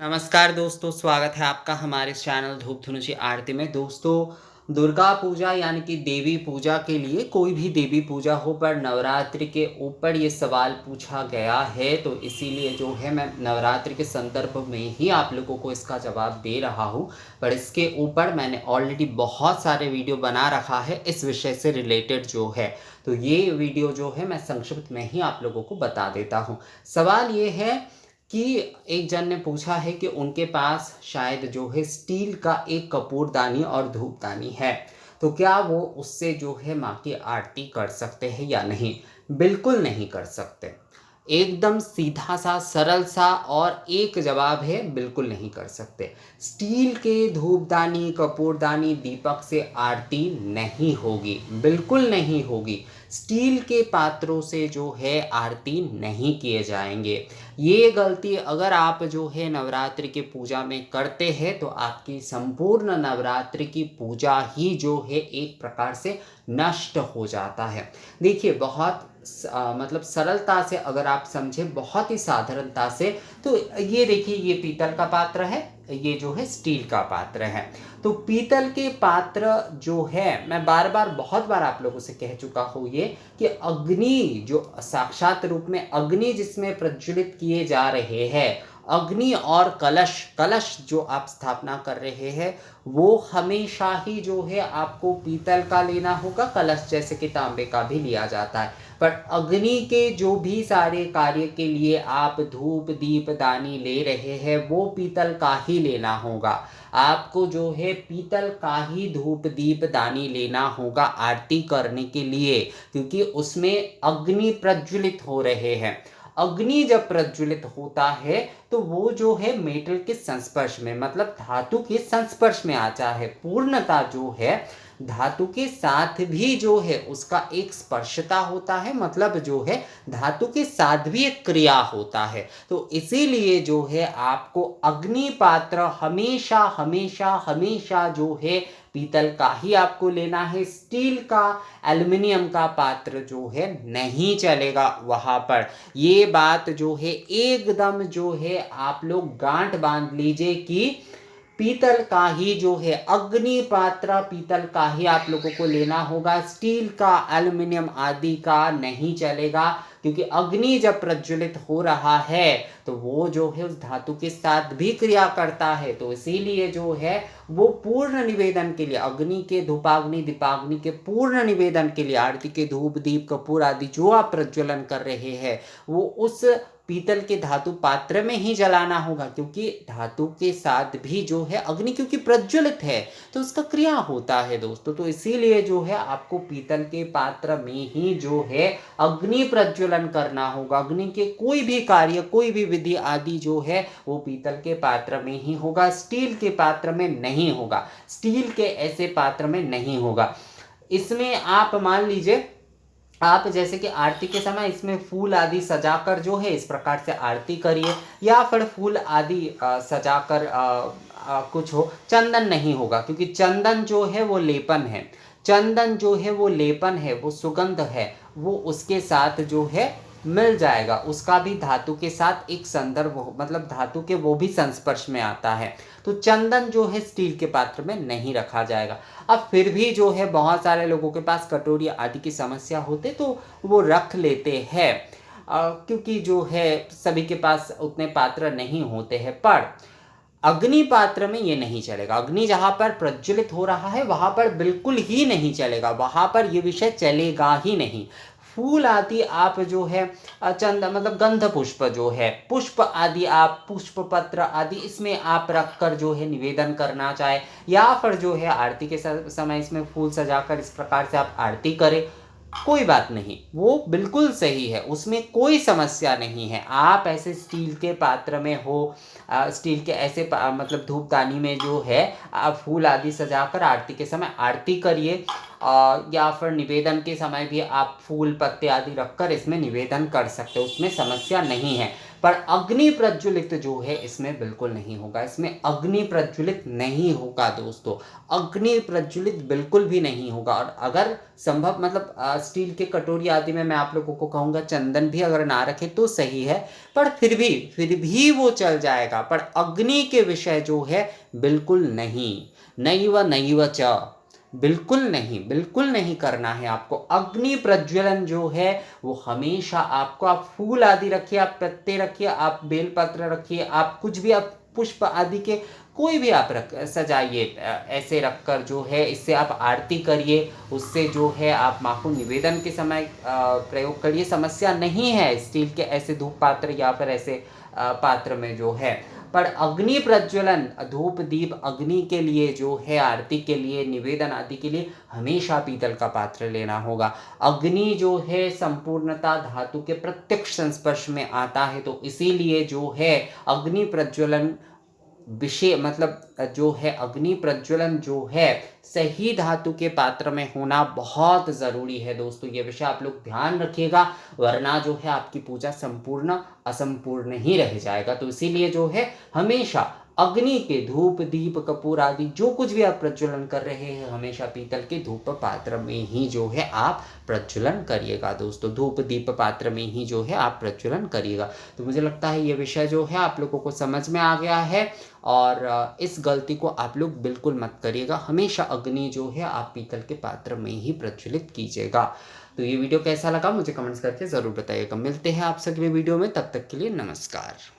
नमस्कार दोस्तों, स्वागत है आपका हमारे इस चैनल धूप धुनुषी आरती में। दोस्तों, दुर्गा पूजा यानी कि देवी पूजा के लिए कोई भी देवी पूजा हो पर नवरात्रि के ऊपर ये सवाल पूछा गया है, तो इसीलिए जो है मैं नवरात्रि के संदर्भ में ही आप लोगों को इसका जवाब दे रहा हूँ। पर इसके ऊपर मैंने ऑलरेडी बहुत सारे वीडियो बना रखा है इस विषय से रिलेटेड जो है, तो ये वीडियो जो है मैं संक्षिप्त में ही आप लोगों को बता देता हूँ। सवाल ये है कि एक जन ने पूछा है कि उनके पास शायद जो है स्टील का एक कपूरदानी और धूपदानी है, तो क्या वो उससे जो है माँ की आरती कर सकते हैं या नहीं। बिल्कुल नहीं कर सकते। एकदम सीधा सा सरल सा और एक जवाब है, बिल्कुल नहीं कर सकते। स्टील के धूपदानी कपूरदानी दीपक से आरती नहीं होगी, बिल्कुल नहीं होगी। स्टील के पात्रों से जो है आरती नहीं किए जाएंगे। ये गलती अगर आप जो है नवरात्रि की पूजा में करते हैं तो आपकी संपूर्ण नवरात्रि की पूजा ही जो है एक प्रकार से नष्ट हो जाता है। देखिए, बहुत मतलब सरलता से अगर आप समझें, बहुत ही साधारणता से, तो ये देखिए, ये पीतल का पात्र है, ये जो है स्टील का पात्र है। तो पीतल के पात्र जो है, मैं बार बार बहुत बार आप लोगों से कह चुका हूँ ये, कि अग्नि जो साक्षात रूप में अग्नि जिसमें प्रज्वलित किए जा रहे हैं, अग्नि और कलश कलश जो आप स्थापना कर रहे हैं, वो हमेशा ही जो है आपको पीतल का लेना होगा। कलश जैसे कि तांबे का भी लिया जाता है, पर अग्नि के जो भी सारे कार्य के लिए आप धूप दीप दानी ले रहे हैं वो पीतल का ही लेना होगा। आपको जो है पीतल का ही धूप दीप दानी लेना होगा आरती करने के लिए, क्योंकि उसमें अग्नि प्रज्वलित हो रहे हैं। अग्नि जब प्रज्वलित होता है तो वो जो है मेटल के संस्पर्श में, मतलब धातु के संस्पर्श में आता है। पूर्णता जो है धातु के साथ भी जो है उसका एक स्पर्शता होता है, मतलब जो है धातु के साथ भी एक क्रिया होता है। तो इसीलिए जो है आपको अग्नि पात्र हमेशा हमेशा हमेशा जो है पीतल का ही आपको लेना है। स्टील का एल्युमिनियम का पात्र जो है नहीं चलेगा वहां पर। ये बात जो है एकदम जो है आप लोग गांठ बांध लीजिए कि पीतल का ही जो है अग्नि पात्र पीतल का ही आप लोगों को लेना होगा। स्टील का एल्युमिनियम आदि का नहीं चलेगा, क्योंकि अग्नि जब प्रज्वलित हो रहा है तो वो जो है उस धातु के साथ भी क्रिया करता है। तो इसीलिए जो है वो पूर्ण निवेदन के लिए, अग्नि के धूपाग्नि दीपाग्नि के पूर्ण निवेदन के लिए, आरती के धूप दीप कपूर आदि जो आप प्रज्वलन कर रहे हैं वो उस पीतल के धातु पात्र में ही जलाना होगा, क्योंकि धातु के साथ भी जो है अग्नि क्योंकि प्रज्वलित है तो उसका क्रिया होता है दोस्तों। तो इसीलिए जो है आपको पीतल के पात्र में ही जो है अग्नि प्रज्वलन करना होगा। अग्नि के कोई भी कार्य कोई भी विधि आदि जो है वो पीतल के पात्र में ही होगा, स्टील के पात्र में नहीं होगा। स्टील के ऐसे पात्र में नहीं होगा। इसमें आप मान लीजिए, आप जैसे कि आरती के समय इसमें फूल आदि सजाकर जो है इस प्रकार से आरती करिए, या फिर फूल आदि सजाकर कुछ हो। चंदन नहीं होगा, क्योंकि चंदन जो है वो लेपन है। चंदन जो है वो लेपन है, वो सुगंध है, वो उसके साथ जो है मिल जाएगा। उसका भी धातु के साथ एक संदर्भ मतलब धातु के वो भी संस्पर्श में आता है। तो चंदन जो है स्टील के पात्र में नहीं रखा जाएगा। अब फिर भी जो है बहुत सारे लोगों के पास कटोरी आदि की समस्या होते तो वो रख लेते हैं, क्योंकि जो है सभी के पास उतने पात्र नहीं होते हैं। पर अग्नि पात्र में ये नहीं चलेगा। अग्नि जहां पर प्रज्वलित हो रहा है वहां पर बिल्कुल ही नहीं चलेगा, वहां पर ये विषय चलेगा ही नहीं। फूल आदि आप जो है चंदन मतलब गंध पुष्प जो है पुष्प आदि आप पुष्प पत्र आदि इसमें आप रख कर जो है निवेदन करना चाहे, या फिर जो है आरती के समय इसमें फूल सजाकर इस प्रकार से आप आरती करें, कोई बात नहीं, वो बिल्कुल सही है, उसमें कोई समस्या नहीं है। आप ऐसे स्टील के पात्र में हो, स्टील के ऐसे मतलब धूपदानी में जो है आप फूल आदि सजाकर आरती के समय आरती करिए। या फिर निवेदन के समय भी आप फूल पत्ते आदि रखकर इसमें निवेदन कर सकते हो, उसमें समस्या नहीं है। पर अग्नि प्रज्वलित जो है इसमें बिल्कुल नहीं होगा, इसमें अग्नि प्रज्वलित नहीं होगा दोस्तों, अग्नि प्रज्वलित बिल्कुल भी नहीं होगा। और अगर संभव मतलब स्टील के कटोरी आदि में मैं आप लोगों को कहूँगा चंदन भी अगर ना रखे तो सही है, पर फिर भी वो चल जाएगा। पर अग्नि के विषय जो है बिल्कुल नहीं, नैव नैव च, बिल्कुल नहीं करना है आपको। अग्नि प्रज्वलन जो है वो हमेशा आपको, आप फूल आदि रखिए, आप पत्ते रखिए, आप बेलपत्र रखिए, आप कुछ भी, आप पुष्प आदि के कोई भी आप रख सजाइए, ऐसे रखकर जो है इससे आप आरती करिए, उससे जो है आप माँ को निवेदन के समय प्रयोग करिए, समस्या नहीं है स्टील के ऐसे धूप पात्र या फिर ऐसे पात्र में जो है। पर अग्नि प्रज्वलन, धूप दीप अग्नि के लिए जो है, आरती के लिए, निवेदन आदि के लिए हमेशा पीतल का पात्र लेना होगा। अग्नि जो है संपूर्णता धातु के प्रत्यक्ष संस्पर्श में आता है, तो इसीलिए जो है अग्नि प्रज्वलन विषय मतलब जो है अग्नि प्रज्वलन जो है सही धातु के पात्र में होना बहुत ज़रूरी है दोस्तों। ये विषय आप लोग ध्यान रखिएगा, वरना जो है आपकी पूजा संपूर्ण असंपूर्ण ही रह जाएगा। तो इसीलिए जो है हमेशा अग्नि के धूप दीप कपूर आदि जो कुछ भी आप प्रज्वलन कर रहे हैं हमेशा पीतल के धूप पात्र में ही जो है आप प्रज्वलन करिएगा दोस्तों, धूप दीप पात्र में ही जो है आप प्रज्वलन करिएगा। तो मुझे लगता है ये विषय जो है आप लोगों को समझ में आ गया है, और इस गलती को आप लोग बिल्कुल मत करिएगा। हमेशा अग्नि जो है आप पीतल के पात्र में ही प्रज्वलित कीजिएगा। तो ये वीडियो कैसा लगा मुझे कमेंट्स करके ज़रूर बताइएगा। मिलते हैं आपसे अगले वीडियो में, तब तक के लिए नमस्कार।